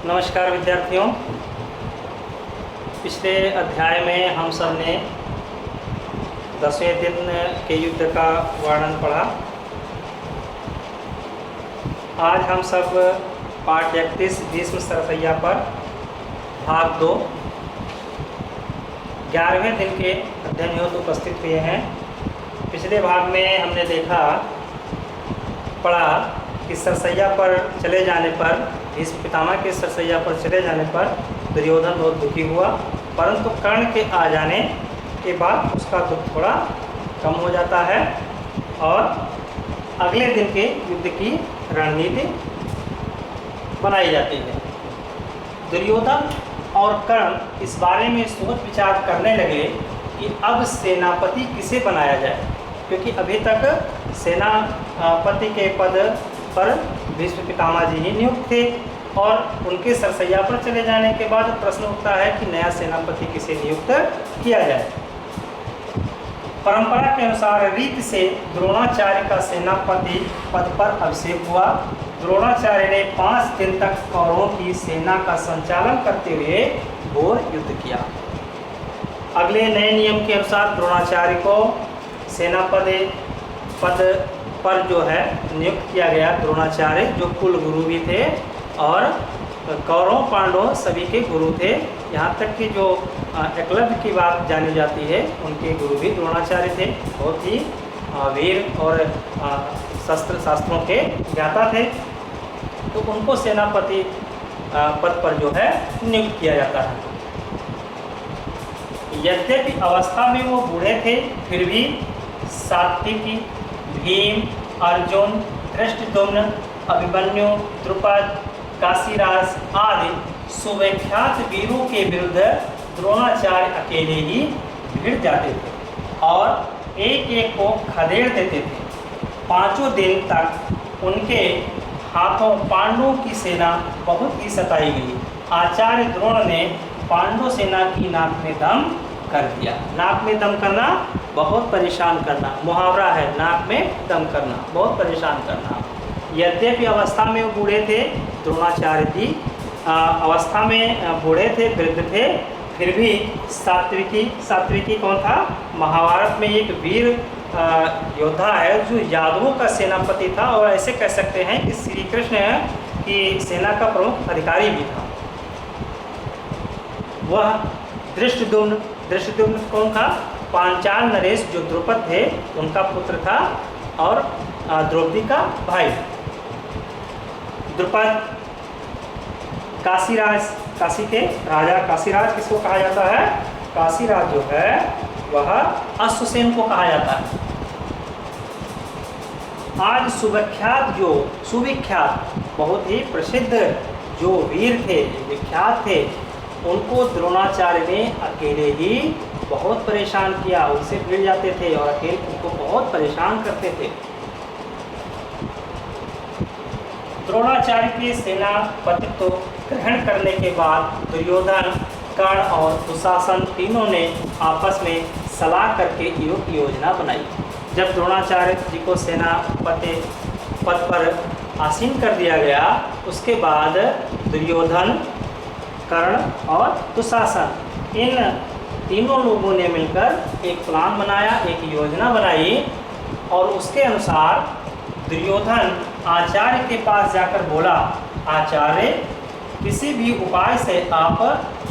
नमस्कार विद्यार्थियों। पिछले अध्याय में हम सब ने 10वें दिन के युद्ध का वर्णन पढ़ा। आज हम सब पाठ 31 भीष्म सरसैया पर भाग 2 11वें दिन के अध्ययन हेतु उपस्थित हुए हैं। पिछले भाग में हमने पढ़ा कि सरसैया पर चले जाने पर, भीष्म पितामह के सरसैया पर चले जाने पर दुर्योधन बहुत दुखी हुआ, परंतु कर्ण के आ जाने के बाद उसका दुख थोड़ा कम हो जाता है और अगले दिन के युद्ध की रणनीति बनाई जाती है। दुर्योधन और कर्ण इस बारे में सोच विचार करने लगे कि अब सेनापति किसे बनाया जाए, क्योंकि अभी तक सेनापति के पद पर भीष्म पितामह जी ही नियुक्त थे और उनके सरसैया पर चले जाने के बाद प्रश्न उठता है कि नया सेनापति किसे नियुक्त किया जाए। परंपरा के अनुसार रीत से द्रोणाचार्य का सेनापति पद पर अभिषेक हुआ। द्रोणाचार्य ने 5 दिन तक कौरवों की सेना का संचालन करते हुए घोर युद्ध किया। अगले नए नियम के अनुसार द्रोणाचार्य को सेनापति पद पर जो है नियुक्त किया गया। द्रोणाचार्य जो कुल गुरु भी थे और कौरव पांडव सभी के गुरु थे, यहाँ तक कि जो एकलव्य की बात जानी जाती है उनके गुरु भी द्रोणाचार्य थे। बहुत ही वीर और शास्त्रों के ज्ञाता थे, तो उनको सेनापति पद पर जो है नियुक्त किया जाता है। यद्यपि अवस्था में वो बूढ़े थे, फिर भी सात्विकी, भीम, अर्जुन, धृष्टद्युम्न, अभिमन्यु, द्रुपद, काशीराज आदि सुविख्यात वीरों के विरुद्ध द्रोणाचार्य अकेले ही भिड़ जाते थे और एक एक को खदेड़ देते थे। 5 दिन तक उनके हाथों पांडवों की सेना बहुत ही सताई गई। आचार्य द्रोण ने पांडव सेना की नाक में दम कर दिया। नाक में दम करना, बहुत परेशान करना, मुहावरा है, नाक में दम करना, बहुत परेशान करना। यद्यपि अवस्था में वो बूढ़े थे, द्रोणाचार्य जी अवस्था में बूढ़े थे, वृद्ध थे, फिर भी सात्विकी कौन था? महाभारत में एक वीर योद्धा है जो यादवों का सेनापति था और ऐसे कह सकते हैं कि श्री कृष्ण की सेना का प्रमुख अधिकारी भी था। वह धृष्टद्युम्न कौन था? पांचाल नरेश जो द्रुपद थे उनका पुत्र था और द्रौपदी का भाई। द्रुपद, काशीराज, काशी के राजा काशीराज किसको कहा जाता है? काशीराज जो है वह अश्वसेन को कहा जाता है। आज सुविख्यात बहुत ही प्रसिद्ध जो वीर थे, विख्यात थे, उनको द्रोणाचार्य ने अकेले ही बहुत परेशान किया। उनसे भिड़ जाते थे और अकेले उनको बहुत परेशान करते थे। द्रोणाचार्य के सेनापतित्व ग्रहण करने के बाद दुर्योधन, कर्ण और दुशासन तीनों ने आपस में सलाह करके एक योजना बनाई। जब द्रोणाचार्य जी को सेनापति पद पर आसीन कर दिया गया, उसके बाद दुर्योधन, कर्ण और दुशासन इन तीनों लोगों ने मिलकर एक प्लान बनाया, एक योजना बनाई और उसके अनुसार दुर्योधन आचार्य के पास जाकर बोला, आचार्य किसी भी उपाय से आप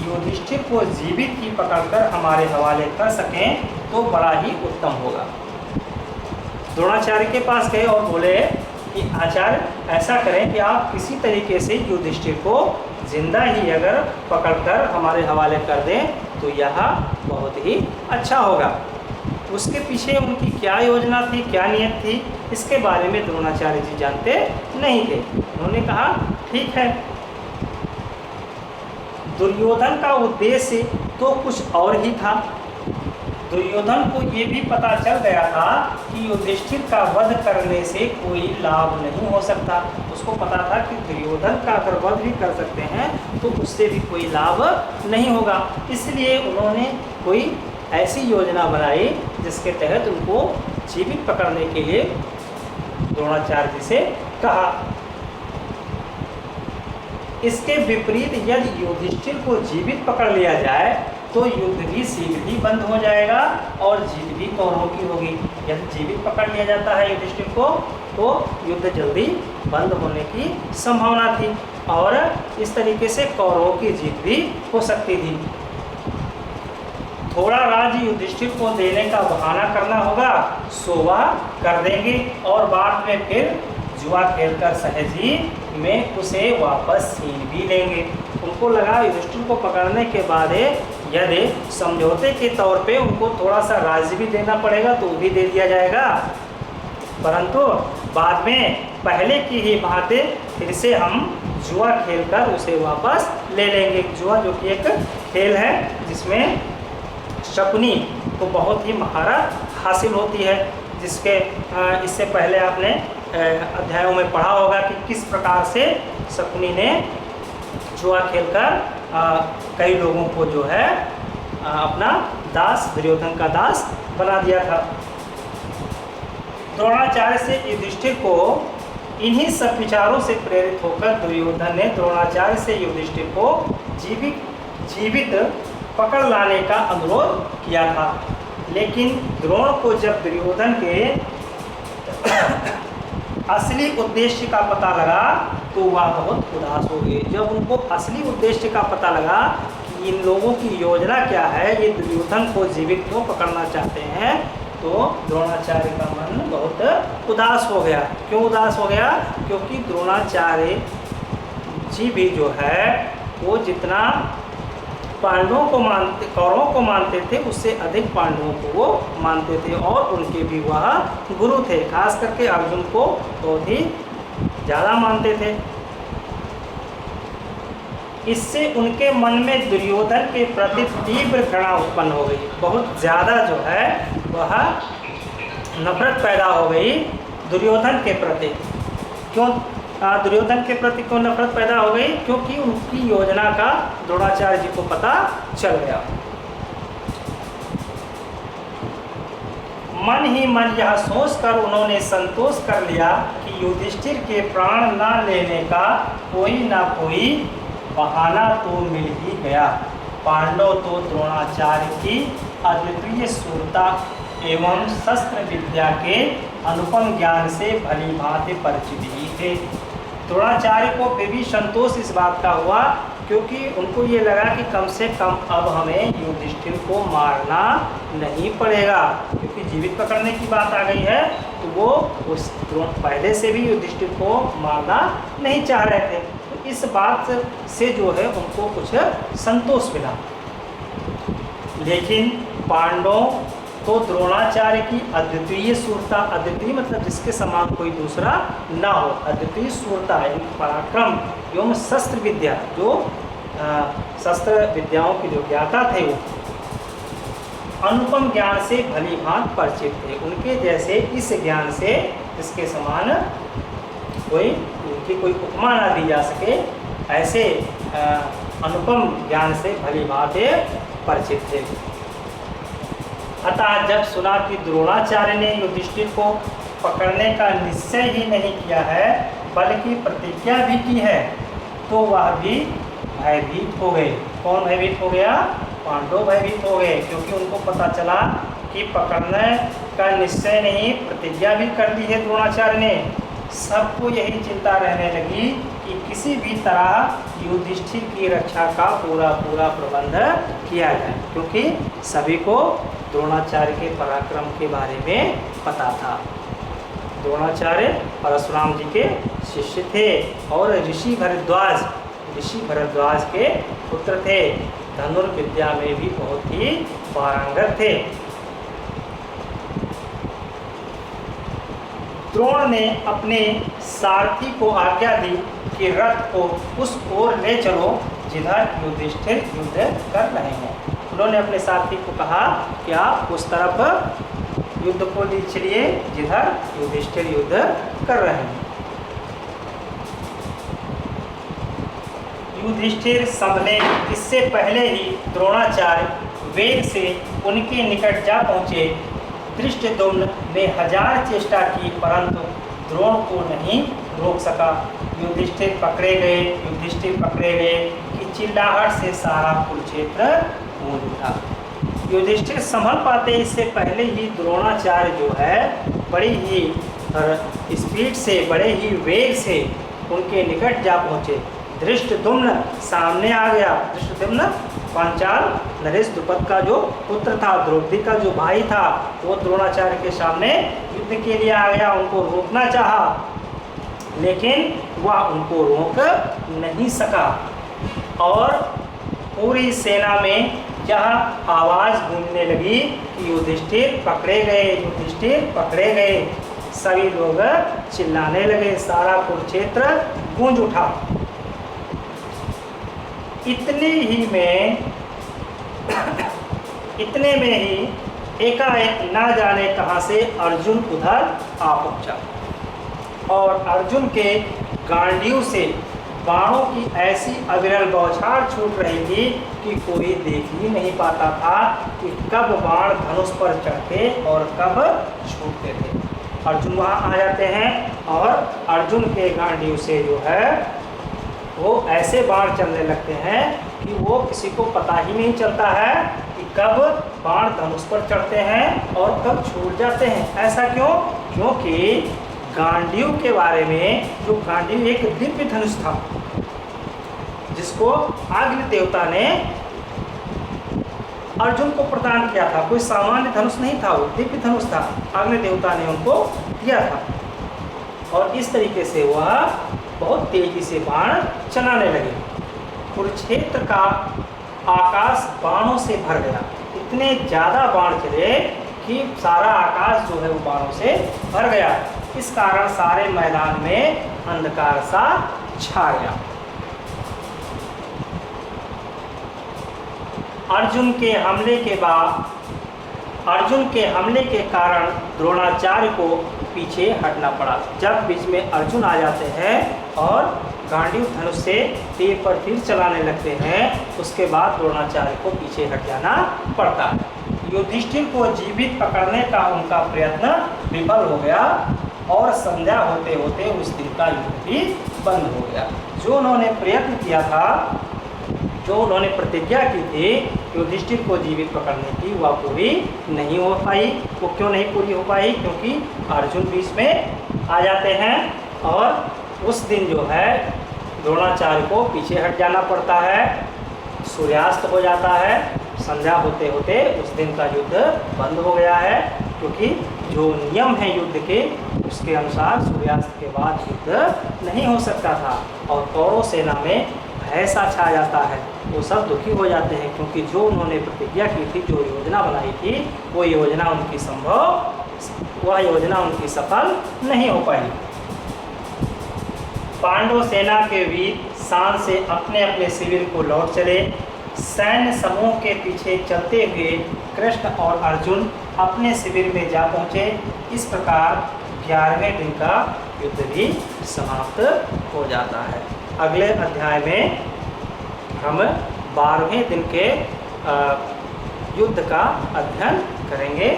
युधिष्ठिर को जीवित ही पकड़कर हमारे हवाले कर सकें तो बड़ा ही उत्तम होगा। द्रोणाचार्य के पास गए और बोले कि आचार्य ऐसा करें कि आप किसी तरीके से युधिष्ठिर को जिंदा ही अगर पकड़कर हमारे हवाले कर दें तो यह बहुत ही अच्छा होगा। उसके पीछे उनकी क्या योजना थी, क्या नियत थी, इसके बारे में द्रोणाचार्य जी जानते नहीं थे। उन्होंने कहा ठीक है। दुर्योधन का उद्देश्य तो कुछ और ही था। दुर्योधन को ये भी पता चल गया था कि युधिष्ठिर का वध करने से कोई लाभ नहीं हो सकता। उसको पता था कि दुर्योधन का अगर वध भी कर सकते हैं तो उससे भी कोई लाभ नहीं होगा। इसलिए उन्होंने कोई ऐसी योजना बनाई जिसके तहत उनको जीवित पकड़ने के लिए द्रोणाचार्य जी से कहा। इसके विपरीत यदि युधिष्ठिर को जीवित पकड़ लिया जाए तो युद्ध भी शीघ्र ही बंद हो जाएगा और जीत भी कौरवों की होगी। यदि जीवित पकड़ लिया जाता है युधिष्ठिर को तो युद्ध जल्दी बंद होने की संभावना थी और इस तरीके से कौरवों की जीत भी हो सकती थी। थोड़ा राज्य युधिष्ठिर को देने का बहाना करना होगा, सो वह कर देंगे और बाद में फिर जुआ खेलकर सहज ही में उसे वापस छीन भी लेंगे। उनको लगा युधिष्ठिर को पकड़ने के बाद यदि समझौते के तौर पे उनको थोड़ा सा राज्य भी देना पड़ेगा तो वो भी दे दिया जाएगा, परंतु बाद में पहले की ही भांति फिर से हम जुआ खेलकर उसे वापस ले लेंगे। जुआ जो कि एक खेल है जिसमें शकुनी को बहुत ही महारत हासिल होती है, जिसके इससे पहले आपने अध्यायों में पढ़ा होगा कि किस प्रकार से शकुनी ने जुआ खेलकर कई लोगों को जो है अपना दास, दुर्योधन का दास बना दिया था। द्रोणाचार्य से युधिष्ठिर को इन्हीं सब विचारों से प्रेरित होकर दुर्योधन ने द्रोणाचार्य से युधिष्ठिर को जीवित पकड़ लाने का अनुरोध किया था। लेकिन द्रोण को जब दुर्योधन के असली उद्देश्य का पता लगा तो वह बहुत उदास हो गए। जब उनको असली उद्देश्य का पता लगा कि इन लोगों की योजना क्या है, ये दुर्योधन को जीवित क्यों पकड़ना चाहते हैं, तो द्रोणाचार्य का मन बहुत उदास हो गया। क्यों उदास हो गया? क्योंकि द्रोणाचार्य जी भी जो है वो जितना पांडवों को मानते, कौरवों को मानते थे उससे अधिक पांडवों को वो मानते थे और उनके भी वह गुरु थे। खास करके अर्जुन को बहुत ही ज़्यादा मानते थे। इससे उनके मन में दुर्योधन के प्रति तीव्र घृणा उत्पन्न हो गई। बहुत ज़्यादा जो है वह नफरत पैदा हो गई दुर्योधन के प्रति। क्यों दुर्योधन के प्रति क्यों नफरत पैदा हो गई? क्योंकि उनकी योजना का द्रोणाचार्य जी को पता चल गया। मन ही मन यह सोचकर उन्होंने संतोष कर लिया कि युधिष्ठिर के प्राण न लेने का कोई ना कोई बहाना तो मिल ही गया। पांडव तो द्रोणाचार्य की अद्वितीय शूरता एवं शस्त्र विद्या के अनुपम ज्ञान से भली भांति परिचित ही थे। द्रोणाचार्य को फिर भी संतोष इस बात का हुआ क्योंकि उनको ये लगा कि कम से कम अब हमें युधिष्ठिर को मारना नहीं पड़ेगा, क्योंकि जीवित पकड़ने की बात आ गई है तो वो उस पहले से भी युधिष्ठिर को मारना नहीं चाह रहे थे। तो इस बात से जो है उनको कुछ संतोष मिला। लेकिन पांडवों तो द्रोणाचार्य की अद्वितीय शूरता, अद्वितीय मतलब जिसके समान कोई दूसरा ना हो, अद्वितीय शूरता पराक्रम एवं शस्त्र विद्या, जो शस्त्र विद्याओं की जो ज्ञाता थे वो अनुपम ज्ञान से भली भांति परिचित थे। उनके जैसे इस ज्ञान से इसके समान उनकी कोई उपमा ना दी जा सके, ऐसे अनुपम ज्ञान से भली भांति परिचित थे। अतः जब सुना कि द्रोणाचार्य ने युधिष्ठिर को पकड़ने का निश्चय ही नहीं किया है बल्कि प्रतिज्ञा भी की है, तो वह भी भयभीत हो गए। कौन भयभीत हो गया? पांडव भयभीत हो गए, क्योंकि उनको पता चला कि पकड़ने का निश्चय नहीं, प्रतिज्ञा भी कर दी है द्रोणाचार्य ने। सबको यही चिंता रहने लगी कि किसी भी तरह युधिष्ठिर की रक्षा का पूरा प्रबंध किया जाए, क्योंकि सभी को द्रोणाचार्य के पराक्रम के बारे में पता था। द्रोणाचार्य परशुराम जी के शिष्य थे और ऋषि भरद्वाज के पुत्र थे। धनुर्विद्या में भी बहुत ही पारंगत थे। द्रोण ने अपने सारथी को आज्ञा दी कि रथ को उस ओर ले चलो जिधर युधिष्ठिर युद्ध कर रहे हैं। उन्होंने अपने सारथी को कहा कि आप उस तरफ युद्ध को ले चलिए जिधर युधिष्ठिर युद्ध कर रहे हैं। युधिष्ठिर संभले इससे पहले ही द्रोणाचार्य वेग से उनके निकट जा पहुँचे। धृष्टद्युम्न ने 1000 चेष्टा की, परंतु द्रोण को नहीं रोक सका। युधिष्ठिर पकड़े गए कि चिल्लाहट से सारा कुरुक्षेत्र गूंज उठा। युधिष्ठिर संभल पाते इससे पहले ही द्रोणाचार्य जो है बड़ी ही स्पीड से, बड़े ही वेग से उनके निकट जा पहुँचे। धृष्टद्युम्न सामने आ गया। धृष्टद्युम्न पांचाल नरेश द्रुपद का जो पुत्र था, द्रौपदी का जो भाई था, वो द्रोणाचार्य के सामने युद्ध के लिए आ गया। उनको रोकना चाहा, लेकिन वह उनको रोक नहीं सका। और पूरी सेना में जहाँ आवाज़ गूंजने लगी कि युधिष्ठिर पकड़े गए, सभी लोग चिल्लाने लगे, सारा कुरुक्षेत्र गूंज उठा। इतने में ही एकाएक ना जाने कहाँ से अर्जुन उधर आ पहुँचा और अर्जुन के गांडीव से बाणों की ऐसी अविरल बौछार छूट रही थी कि कोई देख ही नहीं पाता था कि कब बाण धनुष पर चढ़ते और कब छूटते थे। अर्जुन वहाँ आ जाते हैं और अर्जुन के गांडीव से जो है वो ऐसे बाण चलने लगते हैं कि वो किसी को पता ही नहीं चलता है कि कब बाण धनुष पर चढ़ते हैं और कब छूट जाते हैं। ऐसा क्यों? क्योंकि गांडीव के बारे में, जो गांडीव एक दिव्य धनुष था जिसको अग्नि देवता ने अर्जुन को प्रदान किया था। कोई सामान्य धनुष नहीं था, वो दिव्य धनुष था, अग्नि देवता ने उनको दिया था। और इस तरीके से वह बहुत तेजी से बाण चलाने लगे। कुरुक्षेत्र का आकाश बाणों से भर गया। इतने ज़्यादा बाण चले कि सारा आकाश जो है वो बाणों से भर गया। इस कारण सारे मैदान में अंधकार सा छा गया। अर्जुन के हमले के कारण द्रोणाचार्य को पीछे हटना पड़ा। जब बीच में अर्जुन आ जाते हैं और गांडीव धनुष से तीर पर तीर चलाने लगते हैं, उसके बाद द्रोणाचार्य को पीछे हट जाना पड़ता है। युधिष्ठिर को जीवित पकड़ने का उनका प्रयत्न विफल हो गया और संध्या होते होते उस दिन का युद्ध भी बंद हो गया। जो उन्होंने प्रयत्न किया था, जो उन्होंने प्रतिज्ञा की थी युधिष्ठिर को जीवित पकड़ने की, वह पूरी नहीं हो पाई। वो क्यों नहीं पूरी हो पाई? क्योंकि अर्जुन बीच में आ जाते हैं और उस दिन जो है द्रोणाचार्य को पीछे हट जाना पड़ता है। सूर्यास्त हो जाता है, संध्या होते होते उस दिन का युद्ध बंद हो गया है। क्योंकि जो नियम है युद्ध के, उसके अनुसार सूर्यास्त के बाद युद्ध नहीं हो सकता था। और कौरव सेना में भय सा छा जाता है। वो सब दुखी हो जाते हैं क्योंकि जो उन्होंने प्रतिज्ञा की थी, जो योजना बनाई थी, वो योजना उनकी सफल नहीं हो पाई। पांडव सेना के वीर शान से अपने अपने शिविर को लौट चले। सैन्य समूह के पीछे चलते हुए कृष्ण और अर्जुन अपने शिविर में जा पहुँचे। इस प्रकार 11वें दिन का युद्ध भी समाप्त हो जाता है। अगले अध्याय में हम 12वें दिन के युद्ध का अध्ययन करेंगे।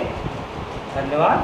धन्यवाद।